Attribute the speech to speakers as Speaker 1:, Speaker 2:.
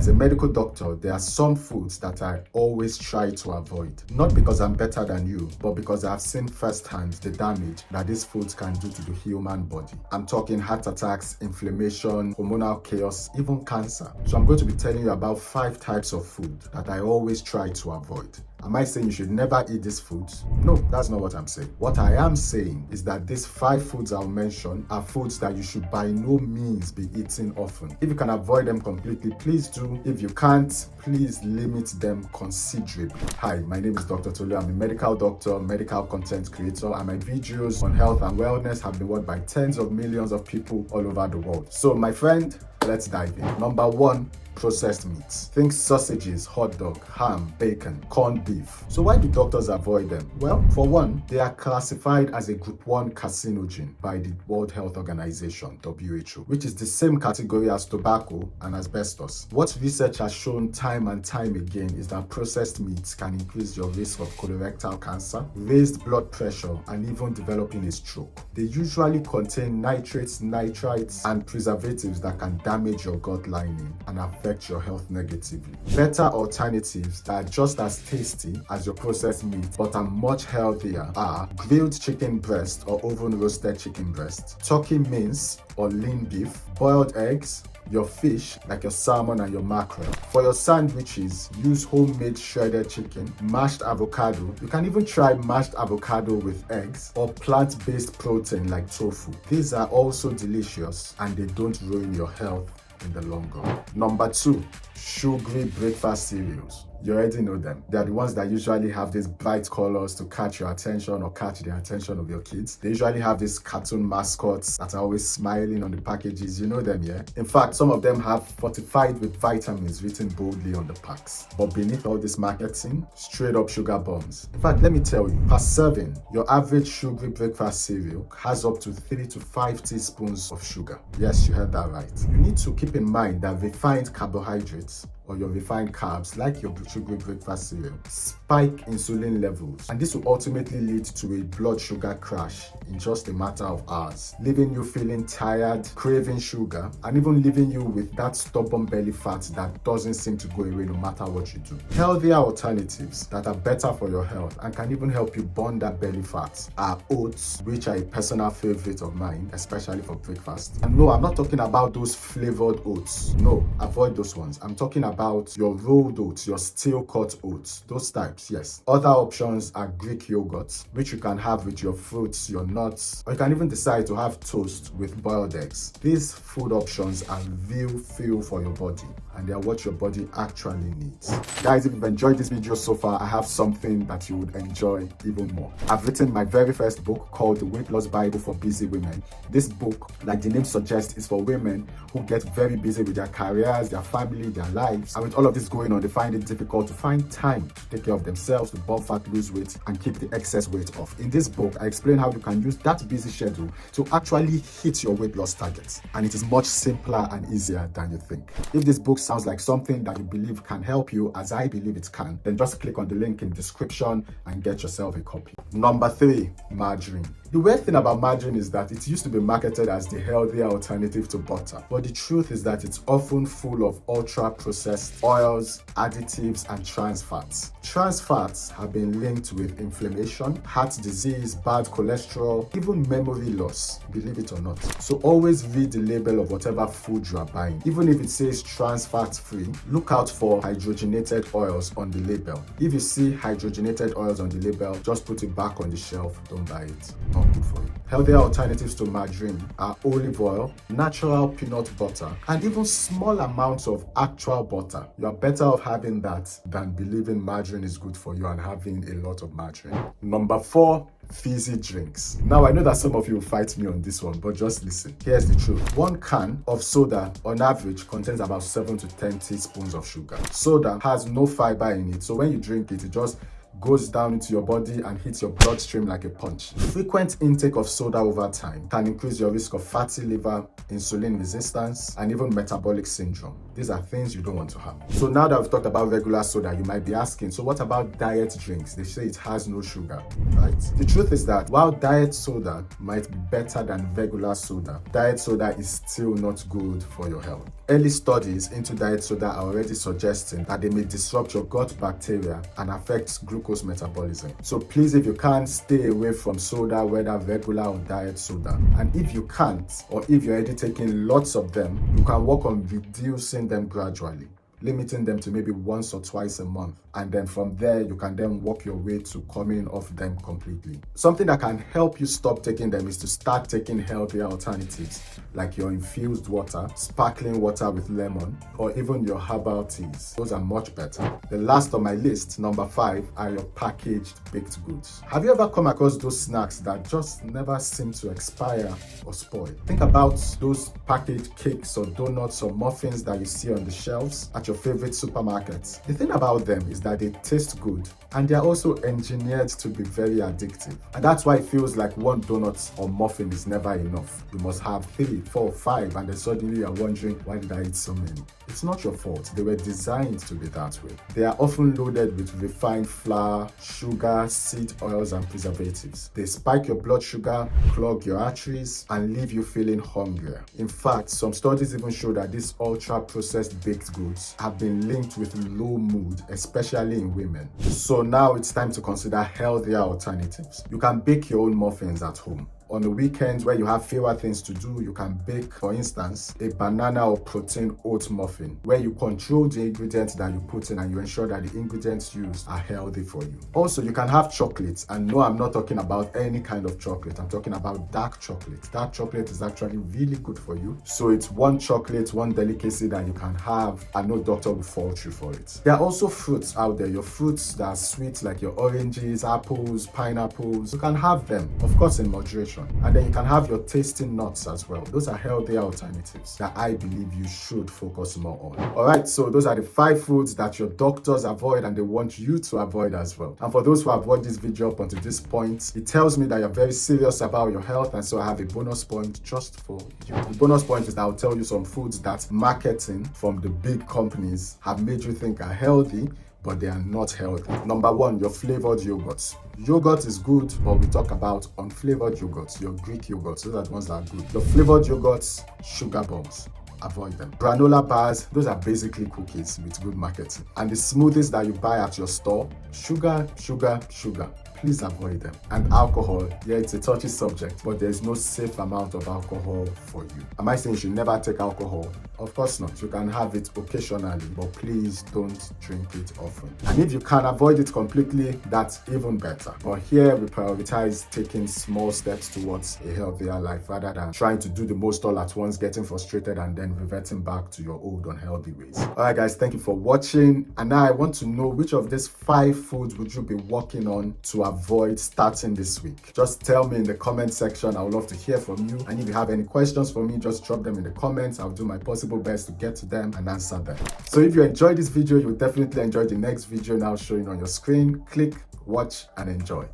Speaker 1: As a medical doctor, there are some foods that I always try to avoid. Not because I'm better than you, but because I've seen firsthand the damage that these foods can do to the human body. I'm talking heart attacks, inflammation, hormonal chaos, even cancer. So I'm going to be telling you about 5 types of food that I always try to avoid. Am I saying you should never eat these foods? No, that's not what I'm saying. What I am saying is that these 5 foods I'll mention are foods that you should by no means be eating often. If you can avoid them completely, please do. If you can't, please limit them considerably. Hi, my name is Dr. Tolu. I'm a medical doctor, medical content creator, and my videos on health and wellness have been watched by tens of millions of people all over the world. So my friend, let's dive in. Number 1, processed meats. Think sausages, hot dog, ham, bacon, corned beef. So why do doctors avoid them? Well, for one, they are classified as a group 1 carcinogen by the World Health Organization, WHO, which is the same category as tobacco and asbestos. What research has shown time and time again is that processed meats can increase your risk of colorectal cancer, raised blood pressure, and even developing a stroke. They usually contain nitrates, nitrites, and preservatives that can damage your gut lining and affect your health negatively. Better alternatives that are just as tasty as your processed meat but are much healthier are grilled chicken breast or oven roasted chicken breast, turkey mince or lean beef, boiled eggs, your fish like your salmon and your mackerel. For your sandwiches, use homemade shredded chicken, mashed avocado. You can even try mashed avocado with eggs or plant-based protein like tofu. These are also delicious and they don't ruin your health in the long run. Number 2, sugary breakfast cereals. You already know them. They are the ones that usually have these bright colors to catch your attention or catch the attention of your kids. They usually have these cartoon mascots that are always smiling on the packages. You know them, yeah? In fact, some of them have fortified with vitamins written boldly on the packs. But beneath all this marketing, straight up sugar bombs. In fact, let me tell you, per serving, your average sugary breakfast cereal has up to 3 to 5 teaspoons of sugar. Yes, you heard that right. You need to keep in mind that refined carbohydrates or your refined carbs, like your sugary breakfast cereal, spike insulin levels, and this will ultimately lead to a blood sugar crash in just a matter of hours, leaving you feeling tired, craving sugar, and even leaving you with that stubborn belly fat that doesn't seem to go away no matter what you do. Healthier alternatives that are better for your health and can even help you burn that belly fat are oats, which are a personal favorite of mine, especially for breakfast. And no, I'm not talking about those flavored oats. No, avoid those ones. I'm talking about your rolled oats, your steel cut oats, those types, yes. Other options are Greek yogurt, which you can have with your fruits, your nuts, or you can even decide to have toast with boiled eggs. These food options are real fuel for your body, and they are what your body actually needs. Guys, if you've enjoyed this video so far, I have something that you would enjoy even more. I've written my very first book called The Weight Loss Bible for Busy Women. This book, like the name suggests, is for women who get very busy with their careers, their family, their lives. And with all of this going on, they find it difficult to find time to take care of themselves, to burn fat, lose weight, and keep the excess weight off. In this book, I explain how you can use that busy schedule to actually hit your weight loss targets. And it is much simpler and easier than you think. If this book sounds like something that you believe can help you, as I believe it can, then just click on the link in the description and get yourself a copy. Number 3, margarine. The weird thing about margarine is that it used to be marketed as the healthier alternative to butter, but the truth is that it's often full of ultra-processed oils, additives, and trans fats. Trans fats have been linked with inflammation, heart disease, bad cholesterol, even memory loss, believe it or not. So always read the label of whatever food you are buying. Even if it says trans fat free, look out for hydrogenated oils on the label. If you see hydrogenated oils on the label, just put it back on the shelf, don't buy it. Not good for you. Healthier alternatives to margarine are olive oil, natural peanut butter, and even small amounts of actual butter. You are better off having that than believing margarine is good for you and having a lot of margarine. Number 4, fizzy drinks. Now, I know that some of you will fight me on this one, but just listen. Here's the truth. 1 can of soda, on average, contains about 7 to 10 teaspoons of sugar. Soda has no fiber in it, so when you drink it, it just goes down into your body and hits your bloodstream like a punch. Frequent intake of soda over time can increase your risk of fatty liver, insulin resistance, and even metabolic syndrome. These are things you don't want to have. So now that we've talked about regular soda, you might be asking, so what about diet drinks? They say it has no sugar, right? The truth is that while diet soda might be better than regular soda, diet soda is still not good for your health. Early studies into diet soda are already suggesting that they may disrupt your gut bacteria and affect glucose metabolism. So please, if you can, stay away from soda, whether regular or diet soda. And if you can't, or if you're already taking lots of them, you can work on reducing them gradually, limiting them to maybe once or twice a month. And then from there, you can then work your way to coming off them completely. Something that can help you stop taking them is to start taking healthier alternatives, like your infused water, sparkling water with lemon, or even your herbal teas. Those are much better. The last on my list, number 5, are your packaged baked goods. Have you ever come across those snacks that just never seem to expire or spoil? Think about those packaged cakes or donuts or muffins that you see on the shelves at your favorite supermarkets. The thing about them is that they taste good and they are also engineered to be very addictive. And that's why it feels like one donut or muffin is never enough. You must have 3, 4, 5, and then suddenly you're wondering, why did I eat so many? It's not your fault. They were designed to be that way. They are often loaded with refined flour, sugar, seed oils, and preservatives. They spike your blood sugar, clog your arteries, and leave you feeling hungrier. In fact, some studies even show that these ultra-processed baked goods have been linked with low mood, especially in women. So now it's time to consider healthier alternatives. You can bake your own muffins at home. On the weekends where you have fewer things to do, you can bake, for instance, a banana or protein oat muffin, where you control the ingredients that you put in and you ensure that the ingredients used are healthy for you. Also, you can have chocolates, and no, I'm not talking about any kind of chocolate. I'm talking about dark chocolate. Dark chocolate is actually really good for you. So it's one chocolate, one delicacy that you can have, and no doctor will fault you for it. There are also fruits out there, your fruits that are sweet, like your oranges, apples, pineapples. You can have them, of course, in moderation. And then you can have your tasting nuts as well. Those are healthier alternatives that I believe you should focus more on. Alright, so those are the 5 foods that your doctors avoid and they want you to avoid as well. And for those who have watched this video up until this point, it tells me that you're very serious about your health, and so I have a bonus point just for you. The bonus point is that I'll tell you some foods that marketing from the big companies have made you think are healthy, but they are not healthy. Number 1, your flavored yogurts. Yogurt is good, but we talk about unflavored yogurts, your Greek yogurts. Those are the ones that are good. Your flavored yogurts, sugar bombs. Avoid them. Granola bars, those are basically cookies with good marketing. And the smoothies that you buy at your store, sugar, sugar, sugar. Please avoid them. And alcohol, yeah, it's a touchy subject, but there's no safe amount of alcohol for you. Am I saying you should never take alcohol? Of course not. You can have it occasionally, but please don't drink it often. And if you can avoid it completely, that's even better. But here we prioritize taking small steps towards a healthier life rather than trying to do the most all at once, getting frustrated, and then reverting back to your old unhealthy ways. Alright guys, thank you for watching. And now I want to know, which of these 5 foods would you be working on to avoid starting this week? Just tell me in the comment section. I would love to hear from you. And if you have any questions for me, just drop them in the comments. I'll do my possible best to get to them and answer them. So if you enjoyed this video, you will definitely enjoy the next video now showing on your screen. Click, watch, and enjoy.